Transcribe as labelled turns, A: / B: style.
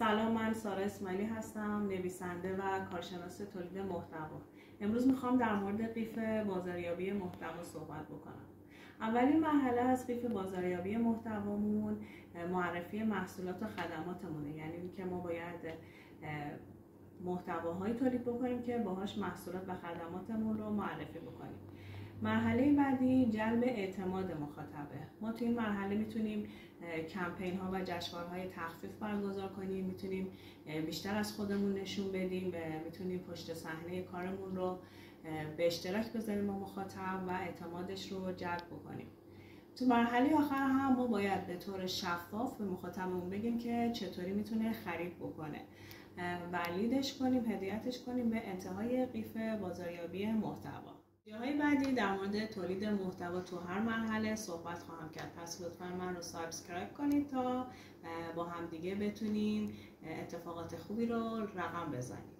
A: سلام، من سارا اسماعیلی هستم، نویسنده و کارشناس تولید محتوا. امروز میخوام در مورد قیف بازاریابی محتوا صحبت بکنم. اولین مرحله از قیف بازاریابی محتوامون معرفی محصولات و خدماتمونه، یعنی که ما باید محتواهایی تولید بکنیم که باهاش محصولات و خدماتمون رو معرفی بکنیم. مرحله بعدی جلب اعتماد مخاطبه. ما توی این مرحله میتونیم کمپین ها و جشنواره‌های تخفیف برگزار کنیم، میتونیم بیشتر از خودمون نشون بدیم، میتونیم پشت صحنه کارمون رو به اشتراک بذاریم با مخاطب و اعتمادش رو جلب بکنیم. تو مرحله آخر هم ما باید به طور شفاف به مخاطبمون بگیم که چطوری میتونه خرید بکنه و لیدش کنیم، هدایتش کنیم به انتهای قیف بازاریابی محتوا. ویدیوهای بعدی در مورد تولید محتوا تو هر مرحله صحبت خواهم کرد، پس لطفا من رو سابسکرایب کنید تا با هم دیگه بتونیم اتفاقات خوبی رو رقم بزنیم.